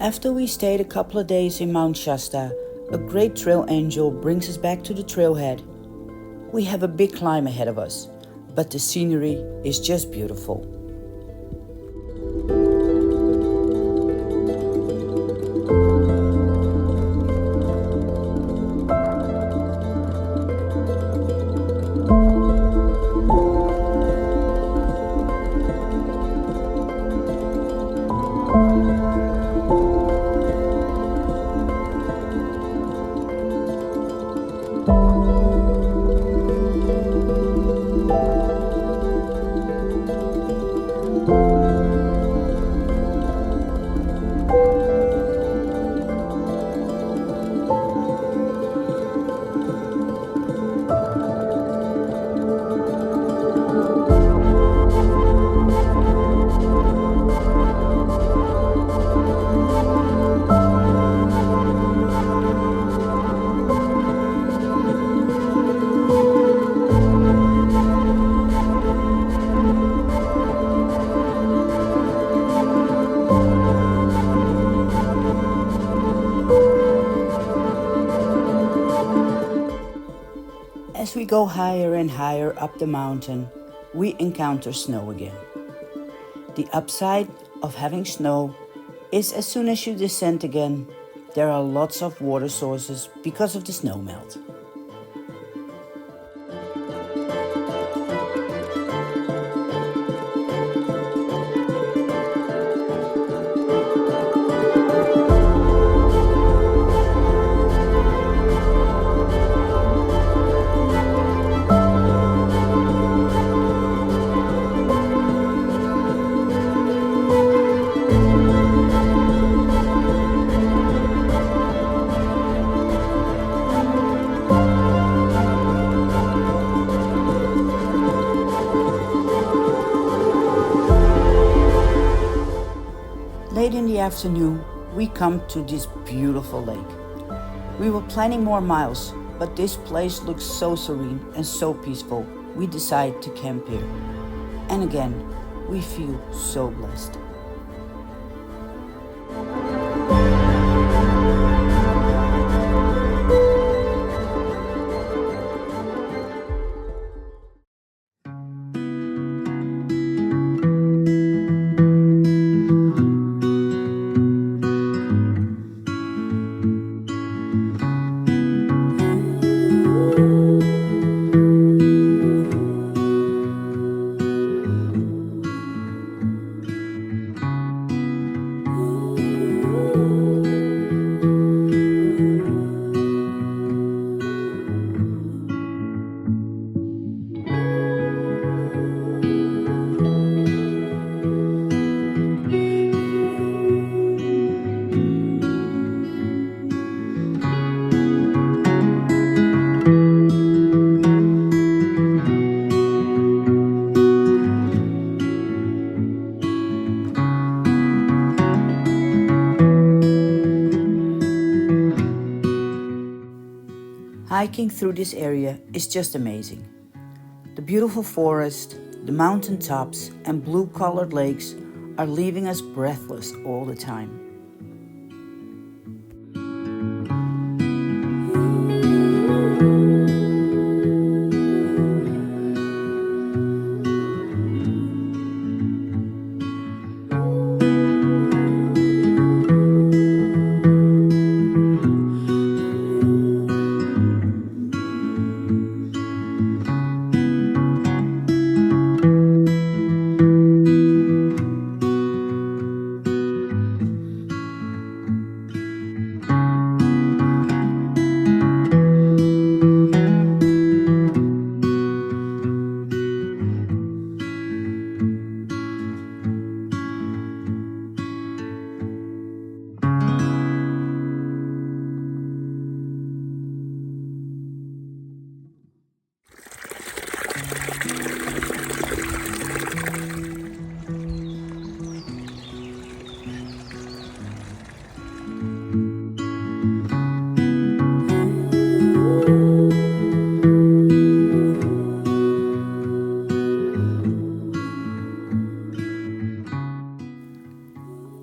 After we stayed a couple of days in Mount Shasta, a great trail angel brings us back to the trailhead. We have a big climb ahead of us, but the scenery is just beautiful. As we go higher and higher up the mountain, we encounter snow again. The upside of having snow is as soon as you descend again, there are lots of water sources because of the snow melt. Late in the afternoon, we come to this beautiful lake. We were planning more miles, but this place looks so serene and so peaceful, we decide to camp here. And again, we feel so blessed. Hiking through this area is just amazing. The beautiful forest, the mountain tops, and blue-colored lakes are leaving us breathless all the time.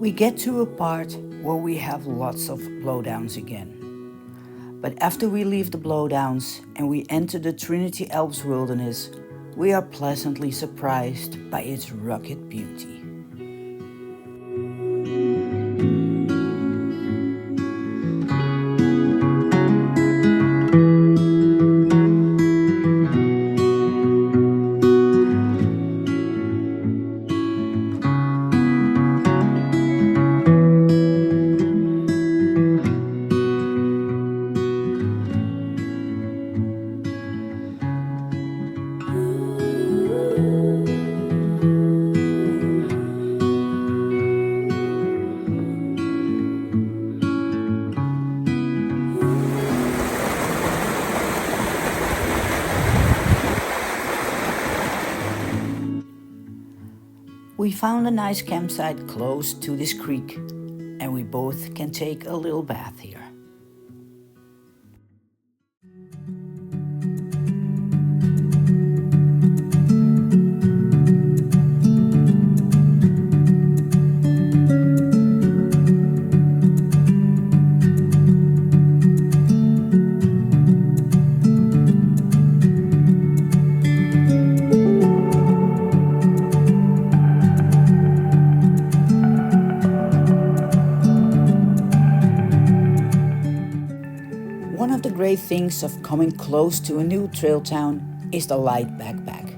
We get to a part where we have lots of blowdowns again. But after we leave the blowdowns and we enter the Trinity Alps wilderness, we are pleasantly surprised by its rugged beauty. We found a nice campsite close to this creek, and we both can take a little bath here. One of the great things of coming close to a new trail town is the light backpack.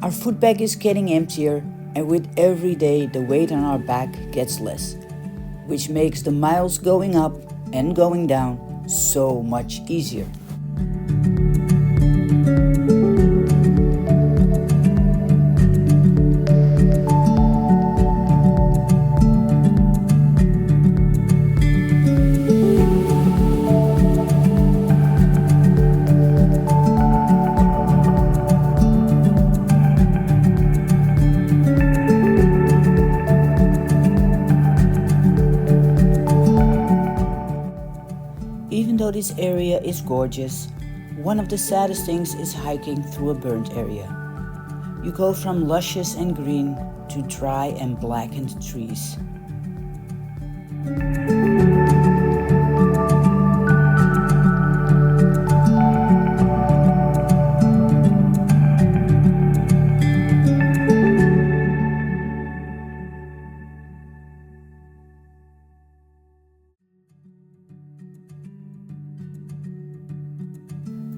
Our food bag is getting emptier, and with every day the weight on our back gets less, which makes the miles going up and going down so much easier. Even though this area is gorgeous, one of the saddest things is hiking through a burnt area. You go from luscious and green to dry and blackened trees.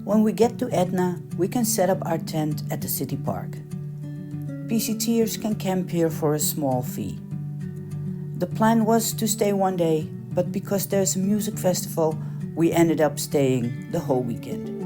When we get to Etna, we can set up our tent at the city park. PCTers can camp here for a small fee. The plan was to stay one day, but because there's a music festival, we ended up staying the whole weekend.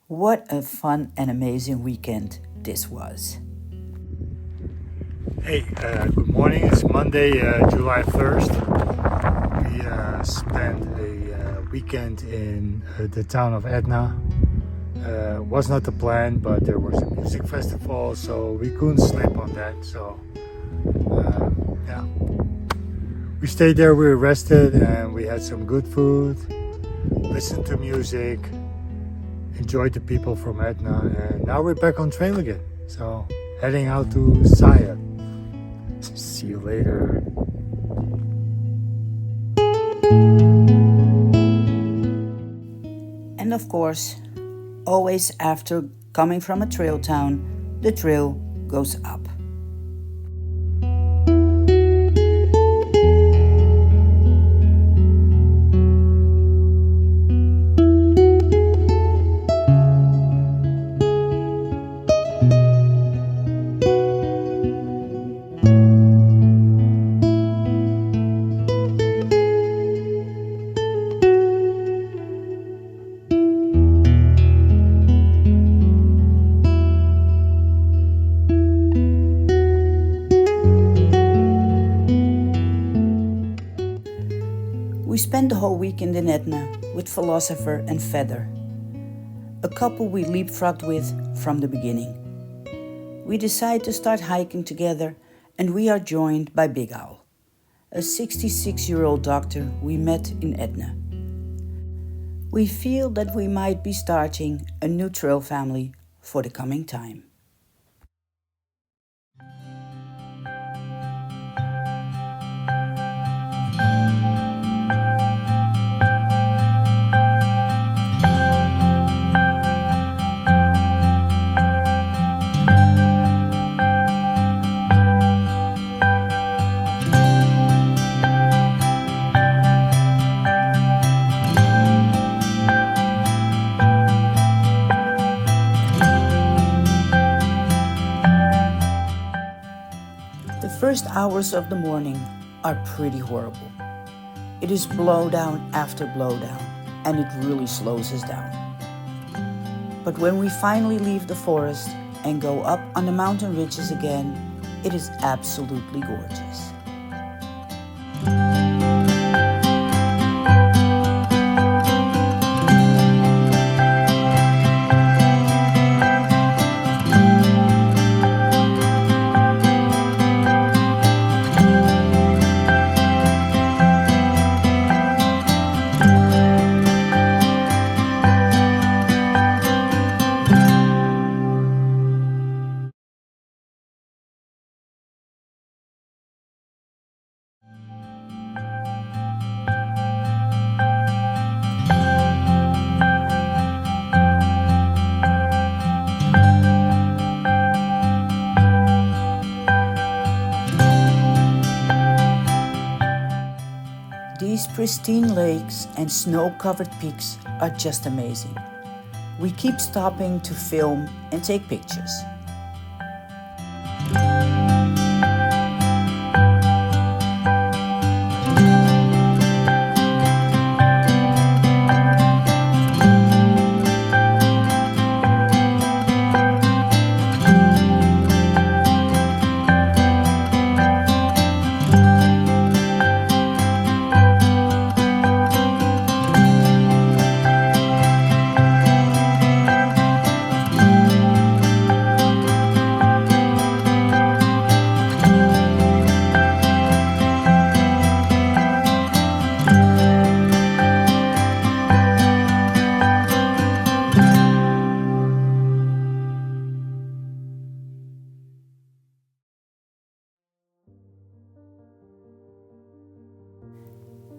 What a fun and amazing weekend this was. Hey, good morning. It's Monday, July 1st. We spent a weekend in the town of Etna. Was not the plan, but there was a music festival, so we couldn't sleep on that. So, yeah. We stayed there, we were rested, and we had some good food, listened to music, enjoyed the people from Etna, and now we're back on trail again. So, heading out to Saya. See you later. And of course, always after coming from a trail town, the trail goes up. spent the whole weekend in Etna with Philosopher and Feather, a couple we leapfrogged with from the beginning. We decide to start hiking together, and we are joined by Big Owl, a 66-year-old doctor we met in Etna. We feel that we might be starting a new trail family for the coming time. The first hours of the morning are pretty horrible. It is blowdown after blowdown, and it really slows us down. But when we finally leave the forest and go up on the mountain ridges again, it is absolutely gorgeous. These pristine lakes and snow-covered peaks are just amazing. We keep stopping to film and take pictures.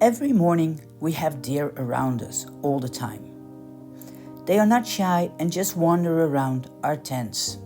Every morning we have deer around us all the time. They are not shy and just wander around our tents.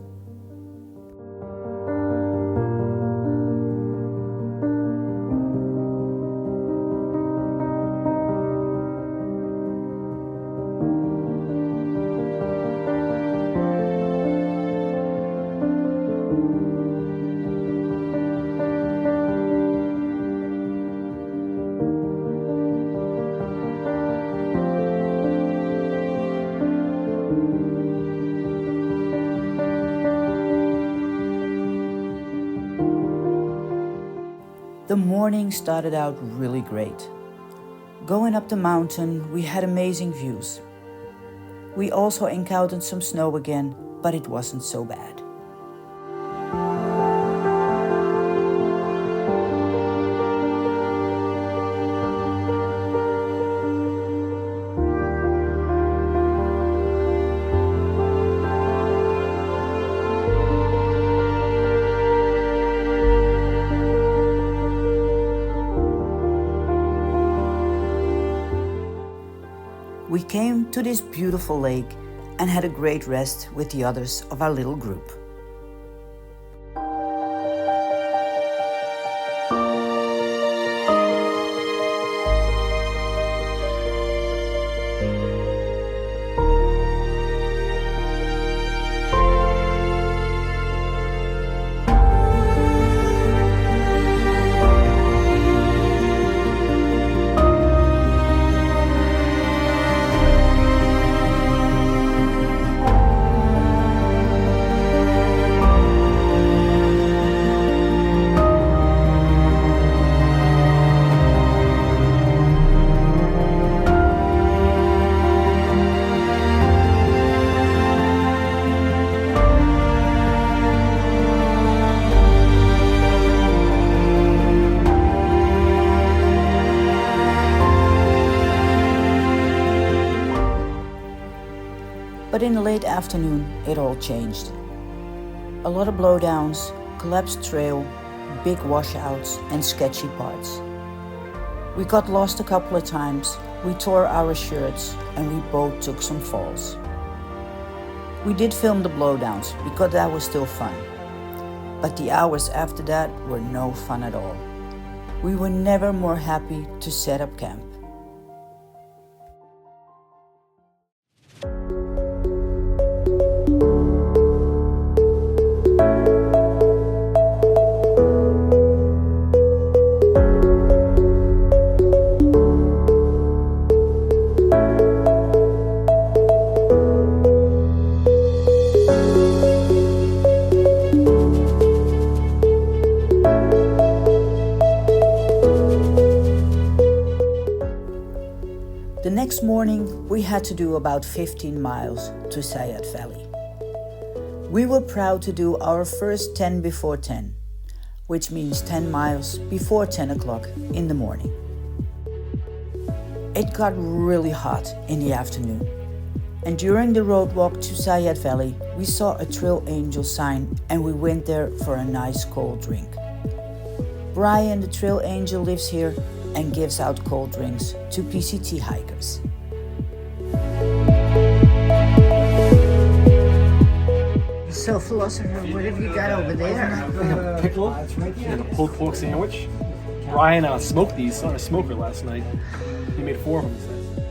The morning started out really great. Going up the mountain, we had amazing views. We also encountered some snow again, but it wasn't so bad. We came to this beautiful lake and had a great rest with the others of our little group. But in the late afternoon, it all changed. A lot of blowdowns, collapsed trail, big washouts, and sketchy parts. We got lost a couple of times, we tore our shirts, and we both took some falls. We did film the blowdowns because that was still fun. But the hours after that were no fun at all. We were never more happy to set up camp. The next morning, we had to do about 15 miles to Sayat Valley. We were proud to do our first 10 before 10, which means 10 miles before 10 o'clock in the morning. It got really hot in the afternoon, and during the road walk to Sayat Valley, we saw a Trail Angel sign and we went there for a nice cold drink. Brian, the Trail Angel, lives here and gives out cold drinks to PCT hikers. So, philosopher, what have you got over there? We have a pickle and a pulled pork sandwich. Ryan smoked these on a smoker last night. He made 4 of them.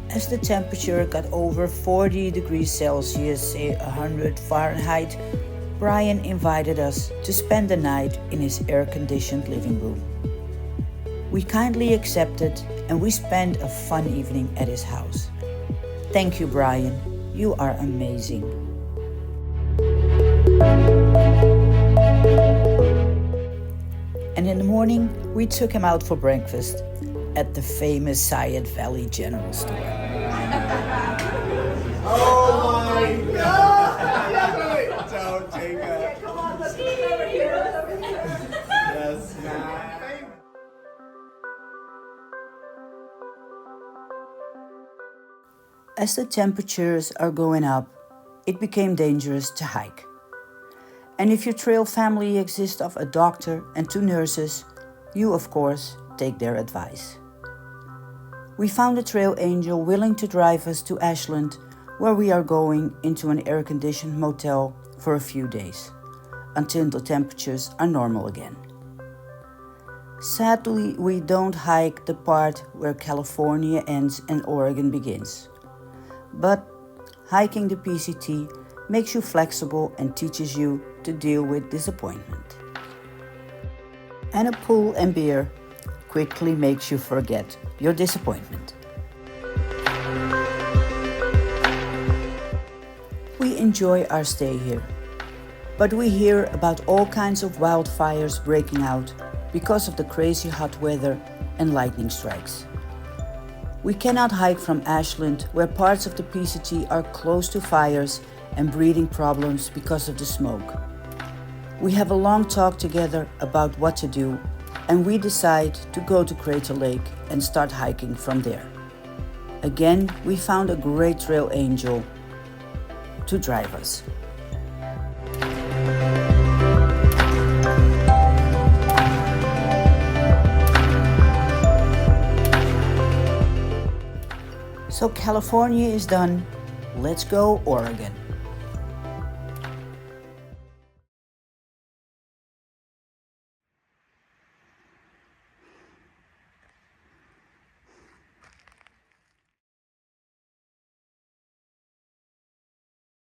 As the temperature got over 40 degrees Celsius, say 100 Fahrenheit, Brian invited us to spend the night in his air-conditioned living room. We kindly accepted and we spent a fun evening at his house. Thank you, Brian. You are amazing. And in the morning, we took him out for breakfast at the famous Sayat Valley General Store. Oh my God! Don't take it. Come on, let's get over here. Yes, man. As the temperatures are going up, it became dangerous to hike. And if your trail family consists of a doctor and 2 nurses, you of course take their advice. We found a Trail Angel willing to drive us to Ashland, where we are going into an air-conditioned motel for a few days, until the temperatures are normal again. Sadly, we don't hike the part where California ends and Oregon begins. But hiking the PCT makes you flexible and teaches you to deal with disappointment. And a pool and beer quickly makes you forget your disappointment. We enjoy our stay here, but we hear about all kinds of wildfires breaking out because of the crazy hot weather and lightning strikes. We cannot hike from Ashland, where parts of the PCT are close to fires and breathing problems because of the smoke. We have a long talk together about what to do, and we decide to go to Crater Lake and start hiking from there. Again, we found a great Trail Angel to drive us. So California is done. Let's go, Oregon.